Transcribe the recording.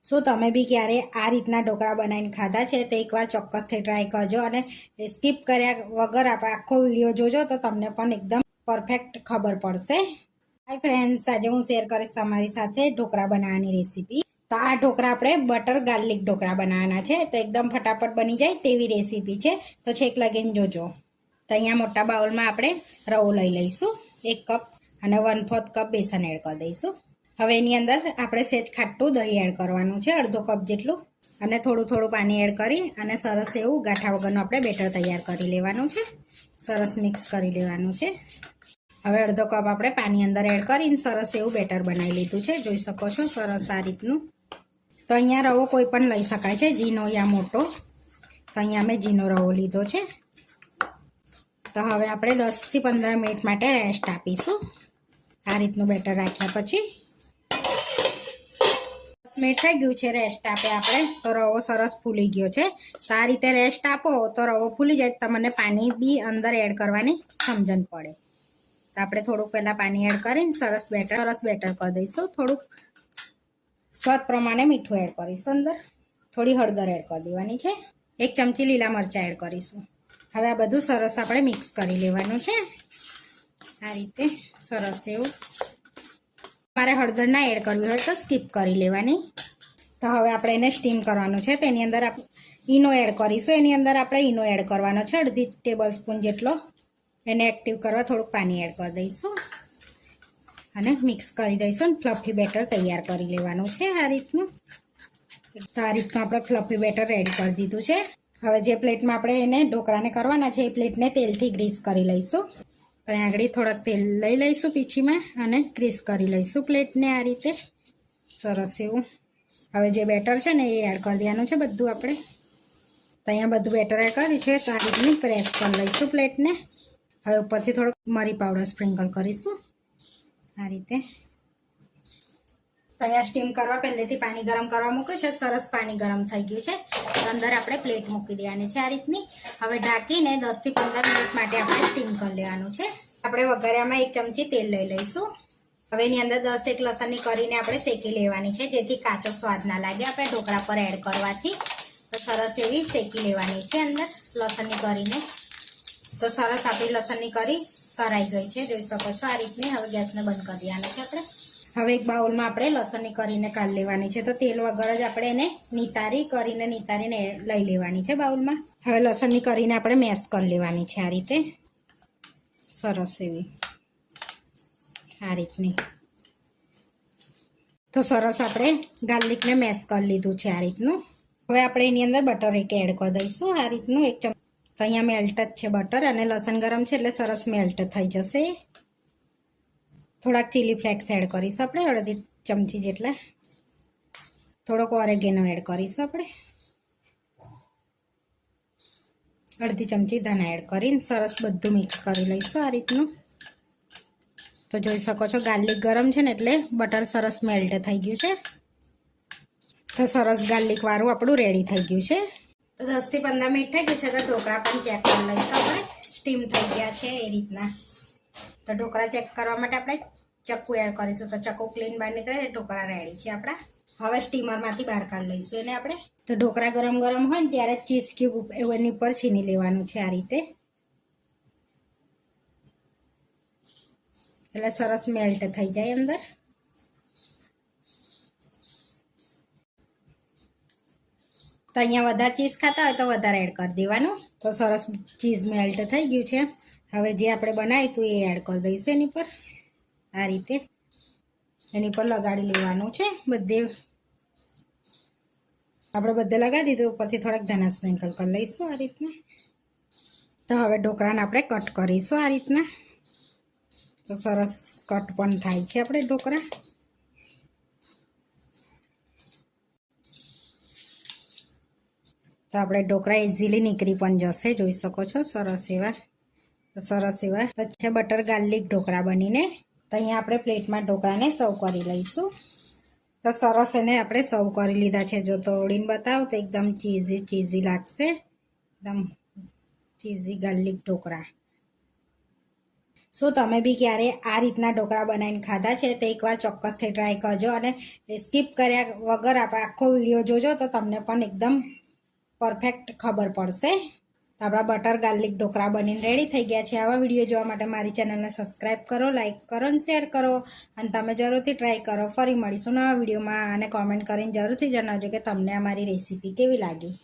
શું તમે બી ક્યારે આ રીતના ઢોકળા બનાવીને ખાધા છે? તો એકવાર ચોક્કસથી ટ્રાય કરજો અને સ્કીપ કર્યા વગર આપણે આખો વિડીયો જોજો તો તમને પણ એકદમ પરફેક્ટ ખબર પડશે. હાય ફ્રેન્ડ્સ, આજે હું શેર કરીશ તમારી સાથે ઢોકળા બનાવવાની રેસીપી. તો આ ઢોકળા આપણે બટર ગાર્લિક ઢોકળા બનાવવાના છે, તો એકદમ ફટાફટ બની જાય તેવી રેસીપી છે, તો છેક લગીને જોજો. તો અહીંયા મોટા બાઉલમાં આપણે રવો લઈ લઈશું 1 કપ અને 1/4 કપ બેસન એડ કરી દઈશું. હવે એની અંદર આપણે સેજ ખાટું દહીં એડ કરવાનું છે, અડધો કપ જેટલું, અને થોડું પાણી એડ કરી અને સરસ એવું ગાંઠા વગરનું આપણે બેટર તૈયાર કરી લેવાનું છે. સરસ મિક્સ કરી લેવાનું છે. હવે અડધો કપ આપણે પાણી અંદર એડ કરીને સરસ એવું બેટર બનાવી લીધું છે, જોઈ શકો છો સરસ આ રીતનું. તો અહીંયા રવો કોઈ પણ લઈ શકાય છે, ઝીનો યા મોટો. તો અહીંયા મેં ઝીનો રવો લીધો છે. તો હવે આપણે 10 થી 15 મિનિટ માટે રેસ્ટ આપીશું. આ રીતનું બેટર રાખ્યા પછી 10 મિનિટ થઈ ગયું છે રેસ્ટ આપે આપણે, તો રવો સરસ ફૂલી ગયો છે. તો આ રીતે રેસ્ટ આપો તો રવો ફૂલી જાય, તમને પાણી બી અંદર એડ કરવાની સમજણ પડે. તો આપણે થોડુંક પહેલાં પાણી એડ કરીને સરસ બેટર કરી દઈશું. થોડુંક સ્વાદ પ્રમાણે મીઠું એડ કરીશું, અંદર થોડી હળદર એડ કરી દેવાની છે, 1 ચમચી લીલા મરચાં એડ કરીશું. હવે આ બધું સરસ આપણે મિક્સ કરી લેવાનું છે આ રીતે સરસ એવું. મારે હળદર ના એડ કરવી હોય તો સ્કીપ કરી લેવાની. તો હવે આપણે એને સ્ટીમ કરવાનું છે, તો એની અંદર આપણે ઈનો એડ કરીશું. એની અંદર આપણે ઈનો એડ કરવાનો છે, 1/2 ટેબલ સ્પૂન જેટલો. એને એક્ટિવ કરવા થોડુંક પાણી એડ કરી દઈશું અને મિક્સ કરી દઈશું. ફ્લફી બેટર તૈયાર કરી લેવાનું છે આ રીતનું. તો આ રીતનું આપણે ફ્લફી બેટર રેડી કરી દીધું છે. હવે જે પ્લેટમાં આપણે એને ઢોકળાને કરવાના છે એ પ્લેટને તેલથી ગ્રીસ કરી લઈશું. તો અહીં આગળ થોડાક તેલ લઈ લઈશું પીછીમાં અને ગ્રીસ કરી લઈશું પ્લેટને આ રીતે સરસ એવું. હવે જે બેટર છે ને એ એડ કરી દેવાનું છે બધું આપણે. તો અહીંયા બધું બેટર એડ કર્યું છે, તો આ રીતની પ્રેસ કરી લઈશું પ્લેટને. હવે ઉપરથી થોડોક મરી પાવડર સ્પ્રિંકલ કરીશું આ રીતે. તો અહીંયા સ્ટીમ કરવા પહેલેથી પાણી ગરમ કરવા મૂક્યું છે, સરસ પાણી ગરમ થઈ ગયું છે. અંદર આપણે પ્લેટ મૂકી દેવાની છે આ રીતની. હવે ઢાંકીને 10 થી 15 મિનિટ માટે આપણે સ્ટીમ કરી લેવાનું છે. આપણે વઘાર્યામાં 1 ચમચી તેલ લઈ લઈશું. હવે એની અંદર 10 એક લસણની કરીને આપણે શેકી લેવાની છે, જેથી કાચો સ્વાદ ના લાગે આપણે ઢોકળા પર એડ કરવાથી. તો સરસ એવી શેકી લેવાની છે અંદર લસણની કરીને. તો સરસ આપણી લસણની કરી કરાઈ ગઈ છે, જોઈ શકો છો આ રીતની. હવે ગેસને બંધ કરી દેવાનું છે આપણે. હવે એક બાઉલમાં આપણે લસણની કરીને કાઢી લેવાની છે. તો તેલ વગર જ આપણે એને નીતારીને લઈ લેવાની છે બાઉલમાં. હવે લસણની કરીને આપણે મેશ કરી લેવાની છે આ રીતે સરસ એવી આ રીતની. તો સરસ આપણે ગાર્લિકને મેશ કરી લીધું છે આ રીતનું. હવે આપણે એની અંદર બટર એક એડ કરી દઈશું આ રીતનું 1 ચમચી. તો અહીંયા મેલ્ટ જ છે બટર, અને લસણ ગરમ છે એટલે સરસ મેલ્ટ થઈ જશે. થોડાક ચીલી ફ્લેક્સ એડ કરીશું આપણે 1/2 ચમચી જેટલા. થોડોક ઓરેગેનો એડ કરીશું આપણે 1/2 ચમચી ધાણા એડ કરીને સરસ બધું મિક્સ કરી લઈશું આ રીતનું. તો જોઈ શકો છો ગાર્લિક ગરમ છે ને એટલે બટર સરસ મેલ્ટ થઈ ગયું છે. તો સરસ ગાર્લિક વાળું આપણું રેડી થઈ ગયું છે. તો 10 થી 15 મિનિટ થઈ ગયું છે. તો ઢોકળા પણ ચેક કરી લઈશું આપણે, સ્ટીમ થઈ ગયા છે એ રીતના. તો ઢોકળા ચેક કરવા માટે આપણે ચક્કુ એડ કરીશું. તો ચક્કુ ક્લીન બહાર નીકળે એટલે ઢોકળા રેડી છે આપણા. હવે સ્ટીમરમાંથી બહાર કાઢી લઈશું એને આપણે. તો ઢોકળા ગરમ હોય ને ત્યારે ચીઝ ક્યુબ એની ઉપર છીની લેવાનું છે આ રીતે, એટલે સરસ મેલ્ટ થઈ જાય અંદર. તો અહીંયા વધારે ચીઝ ખાતા હોય તો વધારે એડ કરી દેવાનું. તો સરસ ચીઝ મેલ્ટ થઈ ગયું છે. હવે જે આપણે બનાવ્યું હતું એ એડ કરી દઈશું એની પર આ રીતે. એની પર લગાડી લેવાનું છે બધે. આપણે બધે લગાવી દીધું. ઉપરથી થોડાક ધાણા સ્પ્રિંકલ કરી લઈશું આ રીતના. તો હવે ઢોકળાને આપણે કટ કરીશું આ રીતના. તો સરસ કટ પણ થાય છે આપણે ઢોકળા. તો આપણે ઢોકળા ઇઝીલી નીકળી પણ જશે, જોઈ શકો છો સરસ એવા. તો સરસ એવા તો છે બટર ગાર્લિક ઢોકળા બનીને. તો અહીંયા આપણે પ્લેટમાં ઢોકળાને સર્વ કરી લઈશું. તો સરસ એને આપણે સર્વ કરી લીધા છે. જો તોડીને બતાવું તો એકદમ ચીઝી લાગશે, એકદમ ચીઝી ગાર્લિક ઢોકળા. શું તમે બી ક્યારે આ રીતના ઢોકળા બનાવીને ખાધા છે તો એકવાર ચોક્કસથી ટ્રાય કરજો અને સ્કીપ કર્યા વગર આપણે આખો વિડીયો જોજો તો તમને પણ એકદમ પરફેક્ટ ખબર પડશે. તો આપણા બટર ગાર્લિક ઢોકળા બનીને રેડી થઈ ગયા છે. આવા વિડીયો જોવા માટે મારી ચેનલને સબસ્ક્રાઈબ કરો, લાઇક કરો અને શેર કરો અને તમે જરૂરથી ટ્રાય કરો. ફરી મળીશું નવા વિડીયોમાં અને કોમેન્ટ કરીને જરૂરથી જણાવજો કે તમને અમારી રેસીપી કેવી લાગી.